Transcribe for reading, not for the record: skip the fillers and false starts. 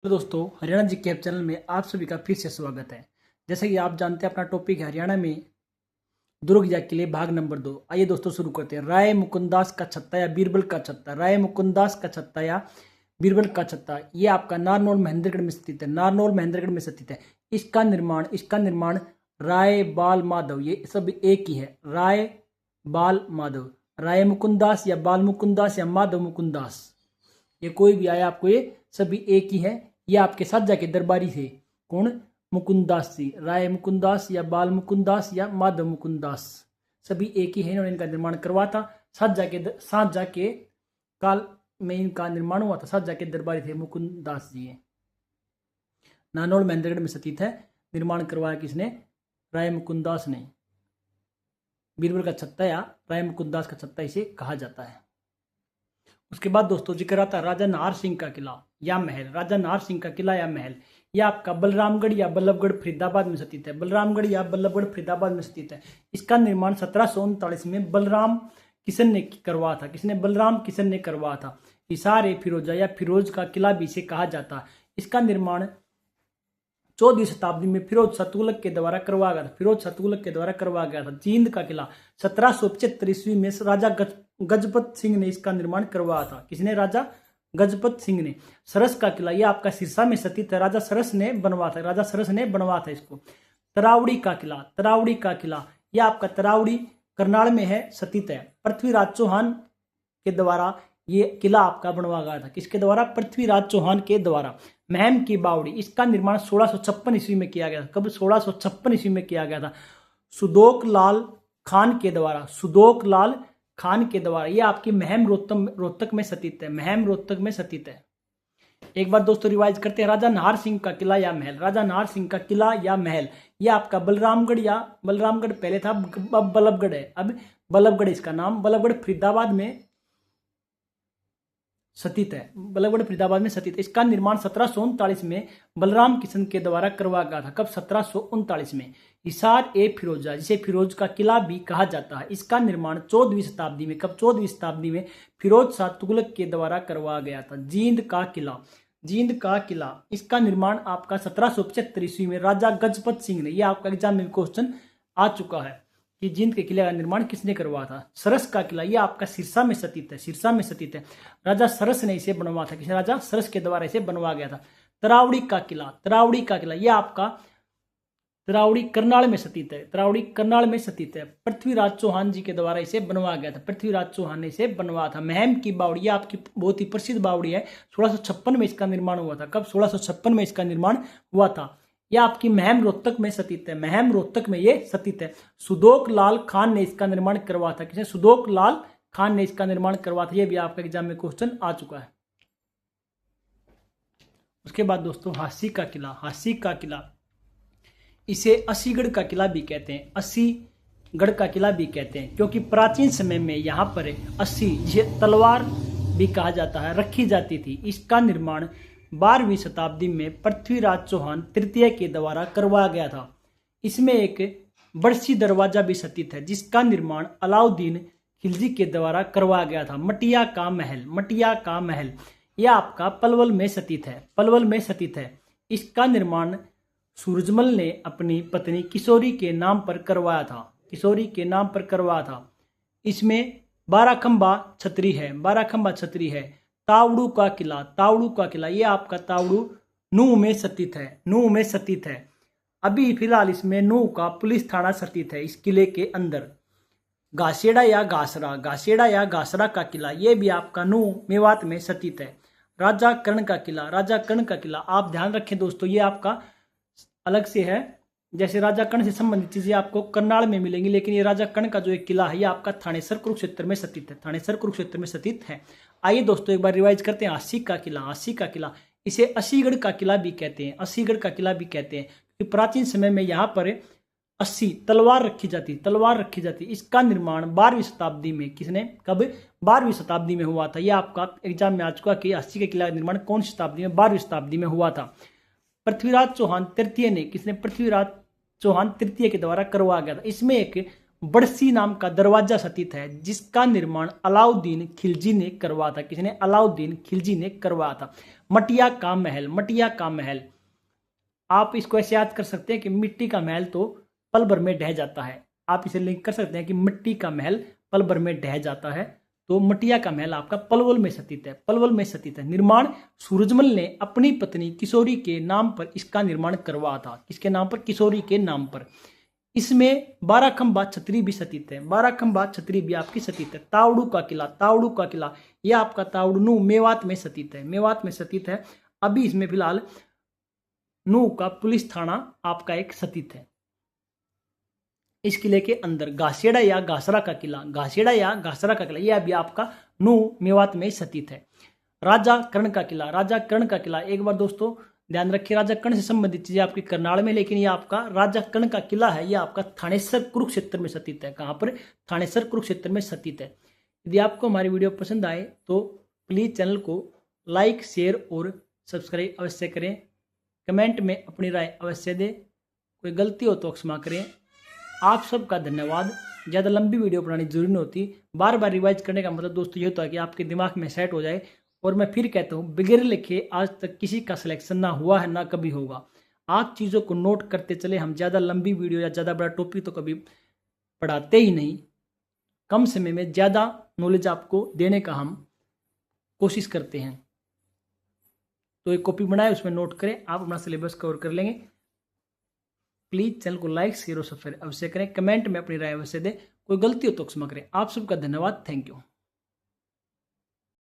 तो दोस्तों, हरियाणा जी cab channel में आप सभी का फिर से स्वागत है। जैसे कि आप जानते हैं, अपना टॉपिक है हरियाणा में दुर्ग या किले भाग नंबर 2। आइए दोस्तों शुरू करते हैं। राय मुकुंदास का छत्ता या बीरबल का छत्ता। राय मुकुंदास का छत्ता या बीरबल का छत्ता, ये आपका नारनौल महेंद्रगढ़ में स्थित है। नारनौल महेंद्रगढ़ में स्थित है। इसका निर्माण राय बाल माधव, ये सब एक ही है। राय बाल माधव, राय मुकुंदास या बाल मुकुंदास या माधव मुकुंदास, ये कोई भी आया, आपको ये सभी एक ही है। ये आपके साजा के दरबारी थे। कौन? मुकुंदास जी। राय मुकुंदास या बाल मुकुंदास या माधव मुकुंदास, सभी एक ही है। इन्होंने इनका निर्माण करवा था। साजा के काल में इनका निर्माण हुआ था। साजा के दरबारी थे मुकुंदास जी। नानौल महेंद्रगढ़ में स्थित है। निर्माण करवाया किसने? राय मुकुंदास ने। बीरबल का छत्ता या राय मुकुंदास का छत्ता इसे कहा जाता है। उसके बाद दोस्तों जिक्र आता है राजा नाहर सिंह का किला या महल। राजा नाहर सिंह का किला या महल, यह आपका बलरामगढ़ या बल्लभगढ़ फरीदाबाद में स्थित है। बलरामगढ़ या बल्लभगढ़ फरीदाबाद में स्थित है। इसका निर्माण 1739 में बलराम किशन ने करवाया था। किसने? बलराम किशन ने करवाया था। हिसार फिरोजा या फिरोज का किला भी इसे कहा जाता है। इसका निर्माण 14वीं शताब्दी में फिरोज शाह तुगलक के द्वारा करवाया गया था। फिरोज शाह तुगलक के द्वारा करवाया गया था। जींद का किला 1775 ईस्वी में राजा गजपत सिंह ने इसका निर्माण करवाया था। किसने? राजा गजपत सिंह ने। सरस का किला, यह आपका सिरसा में स्थित है। राजा सरस ने बनवाया था। राजा सरस ने बनवाया था इसको। तरावड़ी का किला, तरावड़ी का किला, यह आपका तरावड़ी करनाल में है, स्थित है। पृथ्वीराज चौहान के द्वारा ये किला आपका बनवाया गया था। किसके द्वारा? पृथ्वीराज चौहान के द्वारा। महम की बावड़ी, इसका निर्माण 1656 ईस्वी में किया गया था। कब? 1656 ईस्वी में किया गया था, सुदोक लाल खान के द्वारा। सुदोक लाल खान के द्वारा। यह आपकी महम रोहतक में स्थित है। महम रोहतक में स्थित है। एक बार दोस्तों रिवाइज करते हैं। राजा नाहर सिंह का किला या महल। राजा नाहर सिंह का किला या महल, यह आपका बलरामगढ़ पहले था, अब बल्लभगढ़ है। अब बल्लभगढ़ इसका नाम। बल्लभगढ़ फरीदाबाद में स्थित है। बल्लभगढ़ फरीदाबाद में स्थित है। इसका निर्माण 1739 में बलराम किशन के द्वारा करवाया गया था। कब? 1739 में। हिसार फिरोजा, जिसे फिरोज का किला भी कहा जाता है, इसका निर्माण 14वीं शताब्दी में। कब? 14वीं शताब्दी में फिरोज शाह तुगलक के द्वारा करवाया गया था। जींद का किला, जींद का किला, इसका निर्माण आपका 1775 ईस्वी में राजा गजपत सिंह ने। यह आपका एग्जाम में क्वेश्चन आ चुका है कि जींद के किले का निर्माण किसने करवाया था? सरस का किला, यह आपका सिरसा में स्थित है। सिरसा में स्थित है। राजा सरस ने इसे बनवाया था। किसने? राजा सरस के द्वारा इसे बनवाया गया था। तरावड़ी का किला, तरावड़ी का किला, यह आपका तरावड़ी करनाल में स्थित है। तरावड़ी करनाल में स्थित है। पृथ्वीराज चौहान जी के द्वारा इसे बनवाया गया था। पृथ्वीराज चौहान ने इसे बनवाया था। महम की बावड़ी, यह आपकी बहुत ही प्रसिद्ध बावड़ी है। 1656 में इसका निर्माण हुआ था। कब? 1656 में इसका निर्माण हुआ था। यह आपकी महम रोहतक में स्थित है। महम रोहतक में ये स्थित है। सुदोक लाल खान ने इसका निर्माण करवाया था। किसने? सुदोक लाल खान ने इसका निर्माण करवाया था। यह भी आपका एग्जाम में क्वेश्चन आ चुका है। उसके बाद दोस्तों हासी का किला। हासी का किला, इसे अस्सीगढ़ का किला भी कहते हैं। अस्सीगढ़ का किला भी कहते हैं, क्योंकि प्राचीन समय में यहाँ पर अस्सी, जिसे तलवार भी कहा जाता है, रखी जाती थी। इसका निर्माण 12वीं शताब्दी में पृथ्वीराज चौहान तृतीय के द्वारा करवाया गया था। इसमें एक बड़सी दरवाजा भी स्थित है, जिसका निर्माण अलाउद्दीन खिलजी के द्वारा करवाया गया था। मटिया का महल, मटिया का महल, यह आपका पलवल में स्थित है। पलवल में स्थित है। इसका निर्माण सूरजमल ने अपनी पत्नी किशोरी के नाम पर करवाया था। किशोरी के नाम पर करवाया था। इसमें 12 खंबा छतरी है। 12 खंबा छतरी है। तावड़ू का किला, तावड़ू का किला, यह आपका तावड़ू नूह में स्थित है। नूह में स्थित है। अभी फिलहाल इसमें नूह का पुलिस थाना स्थित है। इस किले के अंदर घासेड़ा या घासरा, घासेड़ा या घासरा का किला, यह भी आपका नूह मेवात में स्थित है। राजा कर्ण का किला, राजा कर्ण का किला, आप ध्यान रखें दोस्तों, ये आपका अलग से है। जैसे राजा कर्ण से संबंधित चीजें आपको करनाल में मिलेंगी, लेकिन ये राजा कर्ण का जो एक किला है, ये आपका थानेसर कुरुक्षेत्र में स्थित है। थानेसर कुरुक्षेत्र में स्थित है। आइए दोस्तों एक बार रिवाइज करते हैं। अस्सी का किला, अस्सी का किला, इसे अस्सीगढ़ का किला भी कहते हैं। अस्सीगढ़ का किला भी कहते हैं, क्योंकि प्राचीन समय में यहाँ पर 80 तलवार रखी जाती, तलवार रखी जाती। इसका निर्माण 12वीं शताब्दी में किसने? कब? 12वीं शताब्दी में हुआ था। यह आपका एग्जाम में आ चुका कि अस्सी के किला का निर्माण कौन सी शताब्दी में? 12वीं शताब्दी में हुआ था। पृथ्वीराज चौहान तृतीय ने, किसने? पृथ्वीराज चौहान तृतीय के द्वारा करवाया गया था। इसमें एक बड़सी नाम का दरवाजा स्थित है, जिसका निर्माण अलाउद्दीन खिलजी ने करवाया था। किसने? अलाउद्दीन खिलजी ने करवाया था। मटिया का महल, मटिया का महल। आप इसको ऐसे याद कर सकते हैं कि मिट्टी का महल तो पल भर में ढह जाता है। आप इसे लिंक कर सकते हैं कि मिट्टी का महल पल भर में ढह जाता है, तो मटिया का महल आपका पलवल में स्थित है, पलवल में स्थित है। निर्माण सूरजमल ने अपनी पत्नी किशोरी के नाम पर इसका निर्माण करवाया था। किसके नाम पर? किशोरी के नाम पर। इसमें 12 खंबा छतरी भी स्थित है, 12 खंबा छतरी भी आपकी स्थित है। तावड़ू का किला, तावड़ू का किला यह आपका तावड़ू मेवात में स्थित है, मेवात में स्थित है। अभी इसमें फिलहाल नू का पुलिस थाना आपका एक स्थित है। इस किले के अंदर घासेड़ा या घासरा का किला, घासेड़ा या घासरा का किला यह भी आपका नू मेवात में स्थित है। राजा कर्ण का किला, राजा कर्ण का किला एक बार दोस्तों ध्यान रखिए, राजा कर्ण से संबंधित चीजें आपकी करनाल में, लेकिन ये आपका राजा कर्ण का किला है, ये आपका थानेसर कुरुक्षेत्र में स्थित है। कहां पर? थानेसर कुरुक्षेत्र में स्थित है। यदि आपको हमारी वीडियो पसंद आए तो प्लीज चैनल को लाइक, शेयर और सब्सक्राइब अवश्य करें। कमेंट में अपनी राय अवश्य दें, कोई गलती हो तो क्षमा करें। आप सबका धन्यवाद। ज़्यादा लंबी वीडियो बनानी जरूरी नहीं होती, बार बार रिवाइज करने का मतलब दोस्तों ये होता है कि आपके दिमाग में सेट हो जाए। और मैं फिर कहता हूँ, बगैर लिखे आज तक किसी का सिलेक्शन ना हुआ है ना कभी होगा। आप चीज़ों को नोट करते चले, हम ज़्यादा लंबी वीडियो या ज़्यादा बड़ा टॉपिक तो कभी पढ़ाते ही नहीं। कम समय में ज़्यादा नॉलेज आपको देने का हम कोशिश करते हैं। तो एक कॉपी बनाए, उसमें नोट करें, आप अपना सिलेबस कवर कर लेंगे। प्लीज चैनल को लाइक, शेयर और सब्सक्राइब अवश्य करें। कमेंट में अपनी राय अवश्य दें, कोई गलती हो तो क्षमा करें। आप सबका धन्यवाद। Thank you.